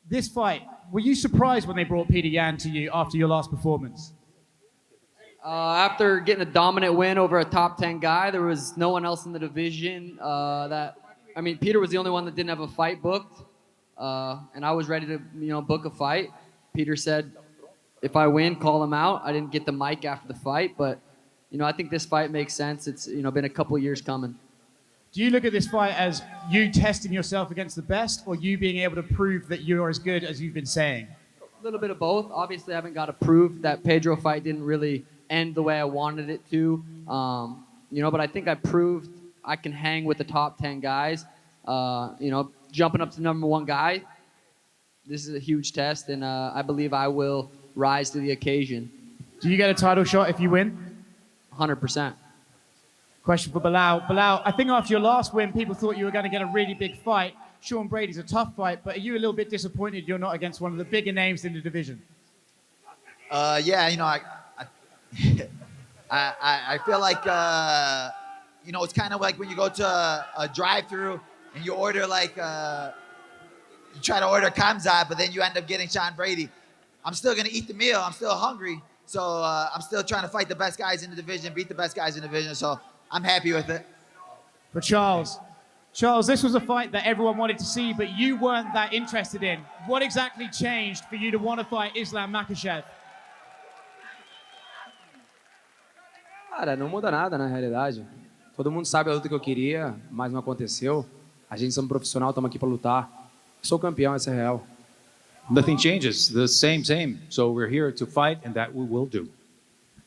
This fight, were you surprised when they brought Peter Yan to you after your last performance? After getting a dominant win over a top 10 guy, there was no one else in the division Peter was the only one that didn't have a fight booked, and I was ready to, book a fight. Peter said, if I win, call him out. I didn't get the mic after the fight, but, I think this fight makes sense. It's, been a couple years coming. Do you look at this fight as you testing yourself against the best, or you being able to prove that you're as good as you've been saying? A little bit of both. Obviously, I haven't got to prove that Pedro fight didn't really end the way I wanted it to. But I think I proved I can hang with the top 10 guys. Jumping up to number one guy, this is a huge test, and I believe I will rise to the occasion. Do you get a title shot if you win? 100%. Question for Belal. Belal, I think after your last win, people thought you were going to get a really big fight. Sean Brady's a tough fight, but are you a little bit disappointed you're not against one of the bigger names in the division? I feel like, it's kind of like when you go to a drive-through and you order you try to order Kamzat, but then you end up getting Sean Brady. I'm still going to eat the meal. I'm still hungry. So I'm still trying to fight the best guys in the division, beat the best guys in the division. So I'm happy with it. For Charles. Charles, this was a fight that everyone wanted to see, but you weren't that interested in. What exactly changed for you to want to fight Islam Makhachev? Cara, não muda nada na realidade. Todo mundo sabe a luta que eu queria, mas não aconteceu. A gente somos profissional, estamos aqui para lutar. Sou campeão, essa é real. Nothing changes. The same. So we're here to fight, and that we will do.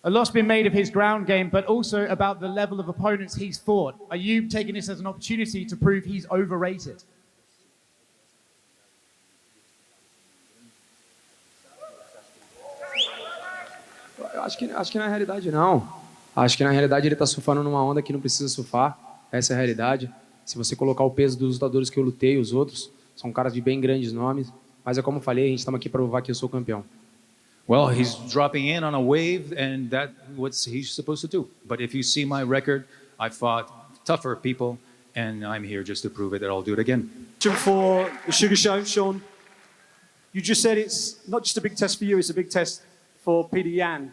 A lot's been made of his ground game, but also about the level of opponents he's fought. Are you taking this as an opportunity to prove he's overrated? Acho que na realidade não. Acho que na realidade ele está surfando numa onda que não precisa surfar. Essa é a realidade. Se você colocar o peso dos lutadores que eu lutei, os outros, são caras de bem grandes nomes. Mas é como eu falei, a gente está aqui para provar que eu sou campeão. Well, he's dropping in on a wave, and that's what he's supposed to do. But if you see my record, I fought tougher people, and I'm here just to prove it that I'll do it again. For the Sugar Show, Sean, you just said it's not just a big test for you, it's a big test for Peter Yan.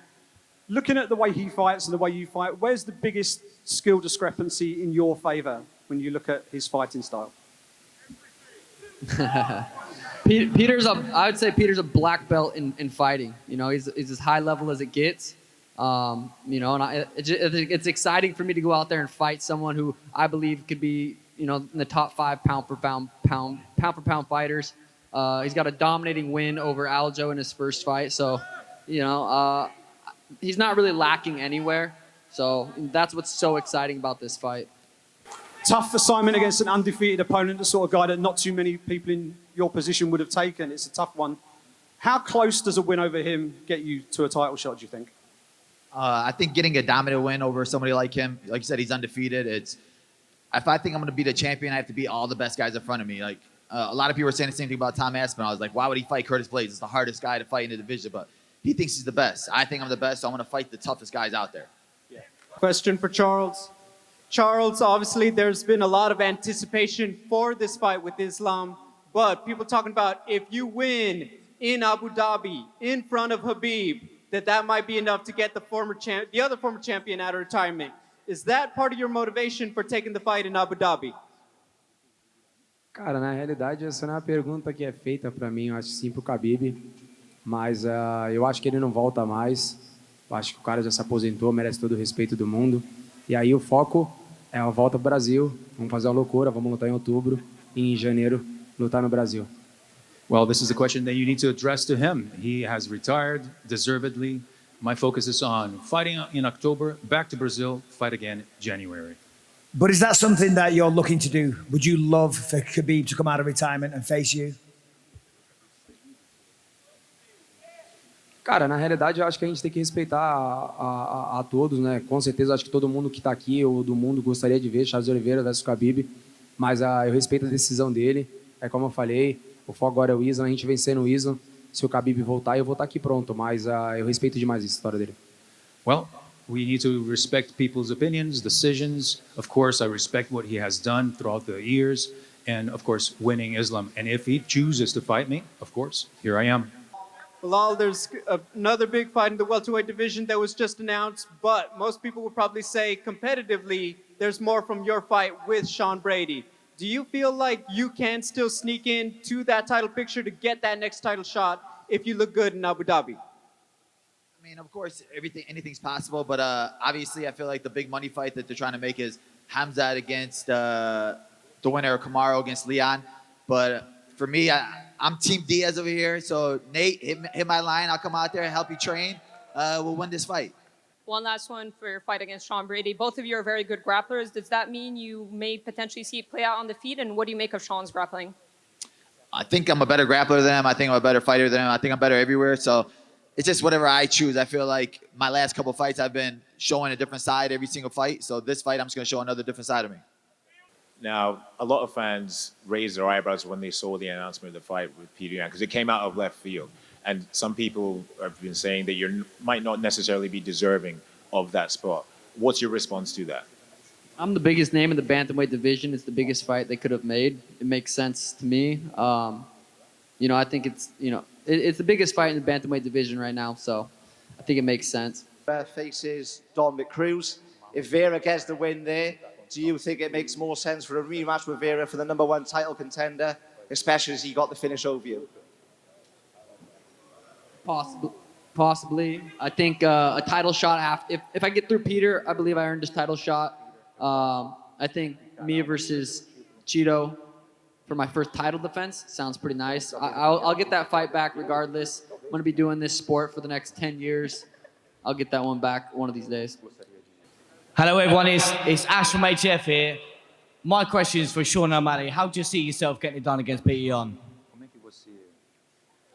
Looking at the way he fights and the way you fight, where's the biggest skill discrepancy in your favor when you look at his fighting style? I would say Peter's a black belt in fighting. He's as high level as it gets. It's exciting for me to go out there and fight someone who I believe could be, in the top 5 pound for pound fighters. He's got a dominating win over Aljo in his first fight. So, he's not really lacking anywhere. So that's what's so exciting about this fight. Tough assignment against an undefeated opponent, the sort of guy that not too many people in your position would have taken. It's a tough one. How close does a win over him get you to a title shot, do you think? I think getting a dominant win over somebody like him, like you said, he's undefeated. If I think I'm going to be the champion, I have to beat all the best guys in front of me. Like a lot of people were saying the same thing about Tom Aspinall. I was like, why would he fight Curtis Blades? It's the hardest guy to fight in the division, but he thinks he's the best. I think I'm the best, so I'm going to fight the toughest guys out there. Yeah. Question for Charles. Charles, obviously there's been a lot of anticipation for this fight with Islam, but people talking about if you win in Abu Dhabi in front of Khabib, that might be enough to get the other former champion out of retirement. Is that part of your motivation for taking the fight in Abu Dhabi? Cara, na realidade essa não é uma pergunta que é feita para mim, eu acho sim pro Khabib, mas eu acho que ele não volta mais. Eu acho que o cara já se aposentou, merece todo o respeito do mundo. E aí o foco é a volta pro Brasil. Vamos fazer uma loucura, vamos lutar em outubro e em janeiro lutar no Brasil. Well, this is a question that you need to address to him. He has retired, deservedly. My focus is on fighting in October, back to Brazil, fight again January. But is that something that you're looking to do? Would you love for Khabib to come out of retirement and face you? Cara, na realidade eu acho que a gente tem que respeitar a todos, né? Com certeza acho que todo mundo que está aqui ou do mundo gostaria de ver Charles Oliveira versus Khabib, mas eu respeito a decisão dele. É como eu falei, o foco agora é o Islam, a gente vencendo o Islam. Se o Khabib voltar, eu vou estar aqui pronto, mas eu respeito demais a história dele. Well, we need to respect people's opinions, decisions. Of course, I respect what he has done throughout the years, and of course, winning Islam. And if he chooses to fight me, of course, here I am. Belal, there's another big fight in the welterweight division that was just announced, but most people would probably say competitively, there's more from your fight with Sean Brady. Do you feel like you can still sneak into that title picture to get that next title shot if you look good in Abu Dhabi? I mean, of course, anything's possible, but obviously, I feel like the big money fight that they're trying to make is Hamzat against the winner of Kamaru against Leon. But for me, I'm Team Diaz over here. So Nate, hit my line. I'll come out there and help you train. We'll win this fight. One last one for your fight against Sean Brady. Both of you are very good grapplers. Does that mean you may potentially see it play out on the feet? And what do you make of Sean's grappling? I think I'm a better grappler than him. I think I'm a better fighter than him. I think I'm better everywhere. So it's just whatever I choose. I feel like my last couple fights, I've been showing a different side every single fight. So this fight, I'm just going to show another different side of me. Now, a lot of fans raised their eyebrows when they saw the announcement of the fight with Peter Yan because it came out of left field. And some people have been saying that you might not necessarily be deserving of that spot. What's your response to that? I'm the biggest name in the bantamweight division. It's the biggest fight they could have made. It makes sense to me. I think it's the biggest fight in the bantamweight division right now. So I think it makes sense. Faces Dominic Cruz. If Vera gets the win there, do you think it makes more sense for a rematch with Vera for the #1 title contender, especially as he got the finish over you? Possibly. I think a title shot. If I get through Peter, I believe I earned this title shot. I think me versus Cheeto for my first title defense sounds pretty nice. I'll get that fight back regardless. I'm going to be doing this sport for the next 10 years. I'll get that one back one of these days. Hello, everyone. It's Ash from HF here. My question is for Sean O'Malley. How do you see yourself getting it done against Peter Yan?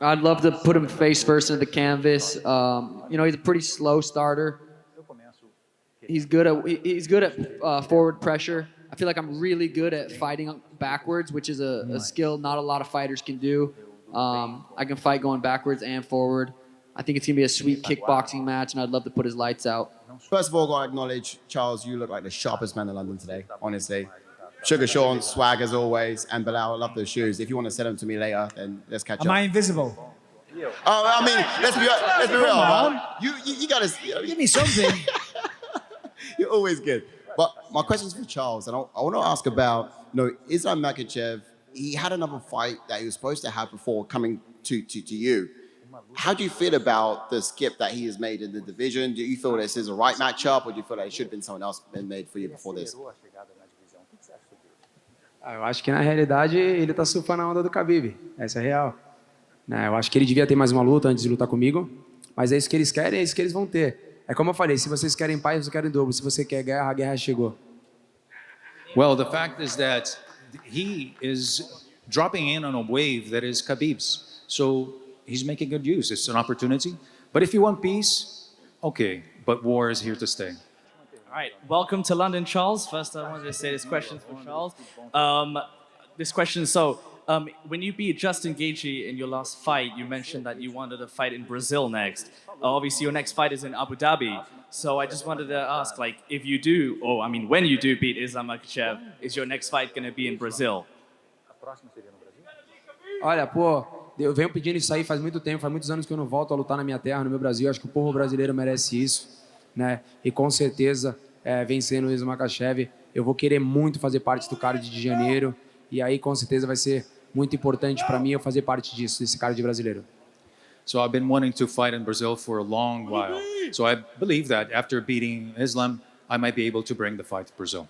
I'd love to put him face first into the canvas. He's a pretty slow starter. He's good at forward pressure. I feel like I'm really good at fighting backwards, which is a skill not a lot of fighters can do. I can fight going backwards and forward. I think it's going to be a sweet kickboxing match, and I'd love to put his lights out. First of all, got to acknowledge, Charles, you look like the sharpest man in London today, honestly. Sugar Sean, swag as always, and Belal, I love those shoes. If you want to send them to me later, then let's catch up. Am I invisible? Oh, I mean, let's be real. Man. You got to... Give me something. You're always good. But my question is for Charles, and I want to ask about, Islam Makhachev, he had another fight that he was supposed to have before coming to you. How do you feel about the skip that he has made in the division? Do you feel this is a right matchup, or do you feel that it should have been someone else been made for you before this? Eu acho que na realidade ele tá surfando a onda do Khabib. Essa é real. Eu acho que ele devia ter mais uma luta antes de lutar comigo, mas é isso que eles querem, é isso que eles vão ter. É como eu falei, se vocês querem paz, vocês querem dobro. Se você quer guerra, a guerra chegou. Well, the fact is that he is dropping in on a wave that is Khabib's. So he's making good use. It's an opportunity. But if you want peace, okay. But war is here to stay. All right, welcome to London, Charles. First, I wanted to say this question for Charles. This question, when you beat Justin Gaethje in your last fight, you mentioned that you wanted to fight in Brazil next. Obviously, your next fight is in Abu Dhabi. So I just wanted to ask, if you do, when you do beat Islam Makhachev, is your next fight going to be in Brazil? Olha, eu venho pedindo isso aí faz muito tempo, faz muitos anos que eu não volto a lutar na minha terra, no meu Brasil. Acho que o povo brasileiro merece isso, né? E com certeza, vencendo o Islam Makhachev, eu vou querer muito fazer parte do card de janeiro. E aí, com certeza, vai ser muito importante para mim eu fazer parte disso, desse card brasileiro. So I've been wanting to fight in Brazil for a long while. So I believe that after beating Islam, I might be able to bring the fight to Brazil.